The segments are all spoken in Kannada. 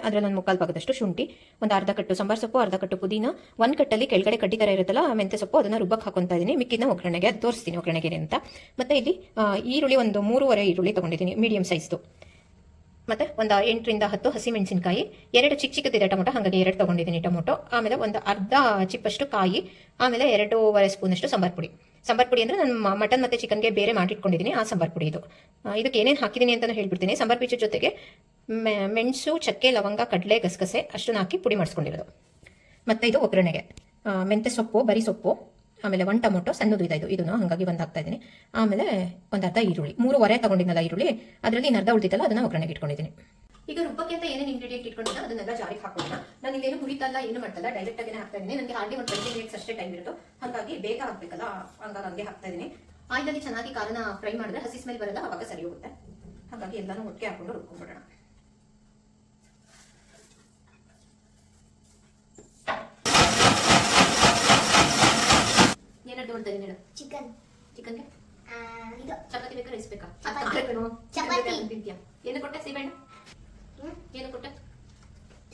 ಅದ್ರಲ್ಲಿ ಒಂದು ಮುಕ್ಕಾಲು ಭಾಗದಷ್ಟು ಶುಂಠಿ, ಒಂದು ಅರ್ಧ ಕಟ್ಟು ಸಾಂಬಾರ್ ಸೊಪ್ಪು, ಅರ್ಧ ಕಟ್ಟು ಪುದೀನ, ಒಂದು ಕಟ್ಟಲ್ಲಿ ಕೆಳಗಡೆ ಕಡ್ಡಿ ತರ ಇರುತ್ತಲ್ಲ ಮೆಂತೆ ಸೊಪ್ಪು, ಅದನ್ನ ರುಬ್ಬಕ್ಕೆ ಹಾಕೊಂತಾ ಇದೀನಿ. ಮಿಕ್ಕಿನ ಒಗ್ಗರಣೆಗೆ ಅದು ತೋರಿಸ್ತೀನಿ ಒಗ್ಗರಣೆಗೆ ಅಂತ. ಮತ್ತೆ ಇಲ್ಲಿ ಈರುಳ್ಳಿ ಒಂದು 3.5 ಈರುಳ್ಳಿ ತಗೊಂಡಿದ್ದೀನಿ, ಮೀಡಿಯಂ ಸೈಜ್ದು. ಮತ್ತೆ ಒಂದು 8 ರಿಂದ 10 ಹಸಿಮೆಣಸಿನಕಾಯಿ, 2 ಚಿಕ್ಕ ಚಿಕ್ಕದಿದೆ ಟೊಮೊಟೊ, ಹಾಗಾಗಿ 2 ತಗೊಂಡಿದ್ದೀನಿ ಟೊಮೊಟೊ. ಆಮೇಲೆ ಒಂದು ಅರ್ಧ ಚಿಪ್ಪಷ್ಟು ಕಾಯಿ, ಆಮೇಲೆ 2.5 ಸ್ಪೂನ್ ಅಷ್ಟು ಸಾಂಬಾರ್ ಪುಡಿ. ಸಾಂಬಾರ್ ಪುಡಿ ಅಂದ್ರೆ ನಾನು ಮಟನ್ ಮತ್ತೆ ಚಿಕನ್ಗೆ ಬೇರೆ ಮಾಡಿಟ್ಕೊಂಡಿದ್ದೀನಿ, ಆ ಸಾಂಬಾರ್ ಪುಡಿ ಇದು. ಇದಕ್ಕೆ ಏನೇನು ಹಾಕಿದ್ದೀನಿ ಅಂತ ಹೇಳ್ಬಿಡ್ತೀನಿ. ಸಾಂಬಾರ್ ಪೀಚು ಜೊತೆಗೆ ಮೆಣಸು, ಚಕ್ಕೆ, ಲವಂಗ, ಕಡಲೆ, ಗಸಗಸೆ ಅಷ್ಟನ್ನು ಹಾಕಿ ಪುಡಿ ಮಾಡಿಸ್ಕೊಂಡಿರೋದು. ಮತ್ತೆ ಇದು ಒಗ್ಗರಣೆಗೆ ಮೆಂತೆ ಸೊಪ್ಪು, ಬರಿ ಸೊಪ್ಪು, ಆಮೇಲೆ 1 ಟೊಮೊಟೊ ಸಣ್ಣದು ಇದು ಇದನ್ನು ಹಾಗಾಗಿ ಒಂದು ಹಾಕ್ತಾ ಇದ್ದೀನಿ. ಆಮೇಲೆ ಒಂದು ಅರ್ಧ ಈರುಳ್ಳಿ, 3.5 ತಗೊಂಡಿದ್ದಲ್ಲ ಈರುಳ್ಳಿ, ಅದರಲ್ಲಿ ಅರ್ಧ ಉಳಿದಿತ್ತಲ್ಲ ಅದನ್ನ ಒಗ್ಗರಣೆಗೆ ಇಟ್ಕೊಂಡಿದ್ದೀನಿ. ಈಗ ರುಬ್ಬಕ್ಕೆ ಅಂತ ಏನೇನು ಇಂಗ್ರೀಡಿಯೆಂಟ್ ಇಟ್ಕೊಂಡಿದ್ದ ಅದನ್ನೆಲ್ಲ ಜಾರಿಗೆ ಹಾಕೋಣ. ನಾನು ಇಲ್ಲೇನು ಹುರಿತಲ್ಲ, ಏನು ಮಾಡ್ತಲ್ಲ, ಡೈರೆಕ್ಟ್ ಆಗಿ ಹಾಕ್ತಾ ಇದ್ದೀನಿ. ನನಗೆ ಹಾರ್ಡ್ಲಿ ಒಂದು 20 ಮಿನಿಟ್ಸ್ ಅಷ್ಟೇ ಟೈಮ್ ಇರುತ್ತೋ, ಹಾಗಾಗಿ ಬೇಗ ಹಾಕ್ಬೇಕಲ್ಲ, ಹಂಗೆ ಹಾಕ್ತಾ ಇದ್ದೀನಿ. ಆಯಿಲಲ್ಲಿ ಚೆನ್ನಾಗಿ ಕಾರಣ ಫ್ರೈ ಮಾಡಿದ್ರೆ ಹಸಿ ಸ್ಮೆಲ್ ಬರಲ್ಲ, ಅವಾಗ ಸರಿ ಹೋಗುತ್ತೆ. ಹಾಗಾಗಿ ಎಲ್ಲಾನು ಒಟ್ಟಿಗೆ ಹಾಕೊಂಡು ರುಬ್ಕೊಂಡ್ಬಿಡೋಣ. ಏನಾದ್ರು ನೋಡ್ತಾ ಇದ್ದೀನಿ ಚಿಕನ್ಗೆ ಇದು ಚಪಾತಿ ಬೇಕಾ, ರೈಸ್ ಬೇಕಾ? ಚಪಾತಿ ತಿಂತೀಯಾ? ಏನು ಕೊಟ್ಟೆ ಸೀಬೆಣ್ಣೆ? ಏನು ಕೊಟ್ಟೆ?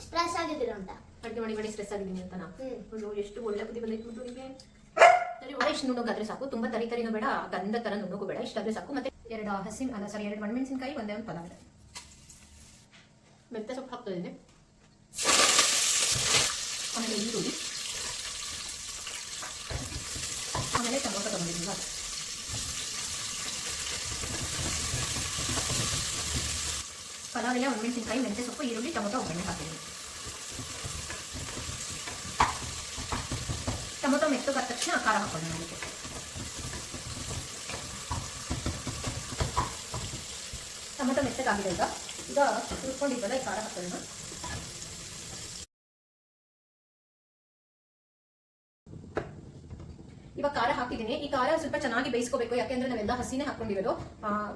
ಸ್ಟ್ರೆಸ್ ಆಗಿದ್ದೀರಾ ಅಂತ ಅಡುಗೆ ಮಾಡಿ ಸ್ಟ್ರೆಸ್ ಆಗಿದ್ದೀನಿ ಅಂತ ನಾನು ಎಷ್ಟು ಒಳ್ಳೆ ಬುದ್ಧಿ ಬಂದೈತೆ ನಿಮಗೆ. ಸರಿ, ಇಷ್ಟು ನುಣ್ಣಗಾದ್ರೆ ಸಾಕು, ತುಂಬಾ ತರಿನೂ ಬೇಡ, ಗಂಧ ತರ ನುಣ್ಣಗೂ ಬೇಡ, ಇಷ್ಟಾದ್ರೆ ಸಾಕು. ಮತ್ತೆ 2 ಒಣಮೆಣಸಿನಕಾಯಿ, ಒಂದೇ ಒಂದು ಪಲಾವ್. ಮೆಂತೆ ಸೊಪ್ಪು ಹಾಕ್ತಾ ಇದ್ದೀನಿ. ಆಮೇಲೆ ಈರುಳ್ಳಿ, ಆಮೇಲೆ ಟೊಮೊಟೊ ತಗೊಂಡಿದ್ದೀನಿ. ಪಲಾವೆಲ್ಲ ಒಣಮೆಣಸಿನಕಾಯಿ, ಮೆಂತೆ ಸೊಪ್ಪು, ಈರುಳ್ಳಿ, ಟೊಮೊಟೊ ಒಗ್ಗರಣೆ ಹಾಕಿದ್ದೀನಿ. ಟೊಮೊಟೊ ಮೆತ್ತಗಾದ ತಕ್ಷಣ ಖಾರ ಹಾಕೋಣ. ಅದಕ್ಕೆ ಟೊಮೊಟೊ ಮೆತ್ತಗಾಗಿದೆ. ಈಗ ಹುರ್ಕೊಂಡಿದ್ದಲ್ಲ, ಈ ಖಾರ ಹಾಕೋಣ. ಇವಾಗ ಖಾರ ಹಾಕಿದ್ದೀನಿ. ಈ ಖಾರ ಸ್ವಲ್ಪ ಚೆನ್ನಾಗಿ ಬೇಯಿಸ್ಕೋಬೇಕು, ಯಾಕೆಂದ್ರೆ ನಾವೆಲ್ಲ ಹಸಿನೇ ಹಾಕೊಂಡಿರೋದು,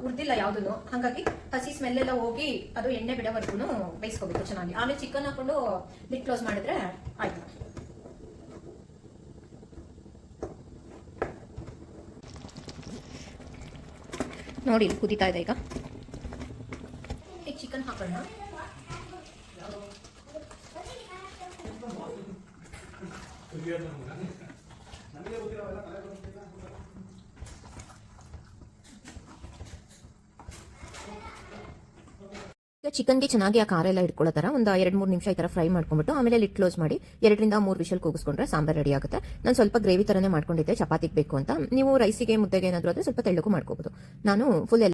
ಉರ್ದಿಲ್ಲ ಯಾವ್ದನ್ನು. ಹಾಗಾಗಿ ಹಸಿ ಸ್ಮೆಲ್ ಎಲ್ಲ ಹೋಗಿ ಅದು ಎಣ್ಣೆ ಬಿಡೋವರೆಗೂ ಬೇಯಿಸ್ಕೋಬೇಕು ಚೆನ್ನಾಗಿ. ಆಮೇಲೆ ಚಿಕನ್ ಹಾಕೊಂಡು ಲಿಡ್ ಕ್ಲೋಸ್ ಮಾಡಿದ್ರೆ ಆಯ್ತು. ನೋಡಿ ಕುದೀತಾ ಇದೆ. ಈಗ ಚಿಕನ್ ಹಾಕೋಣ. ಈಗ ಚಿಕನ್ಗೆ ಚೆನ್ನಾಗಿ ಆ ಖಾರ ಎಲ್ಲ ಇಟ್ಕೊಳ್ಳೋ ತರ ಒಂದು 2-3 ನಿಮಿಷ ಈ ತರ ಫ್ರೈ ಮಾಡ್ಕೊಂಡ್ಬಿಟ್ಟು ಆಮೇಲೆ ಲಿಡ್ ಕ್ಲೋಸ್ ಮಾಡಿ 2 ರಿಂದ 3 ವಿಷಲ್ ಕೂಗಿಸ್ಕೊಂಡ್ರೆ ಸಾಂಬಾರ್ ರೆಡಿ ಆಗುತ್ತೆ. ನಾನು ಸ್ವಲ್ಪ ಗ್ರೇವಿ ತರನೇ ಮಾಡ್ಕೊಂಡಿದ್ದೆ, ಚಪಾತಿಗೆ ಬೇಕು ಅಂತ. ನೀವು ರೈಸಿಗೆ, ಮುದ್ದೆಗೆ ಏನಾದ್ರು ಆದ್ರೆ ಸ್ವಲ್ಪ ತೆಳ್ಳಗೂ ಮಾಡ್ಕೋಬಹುದು. ನಾನು ಫುಲ್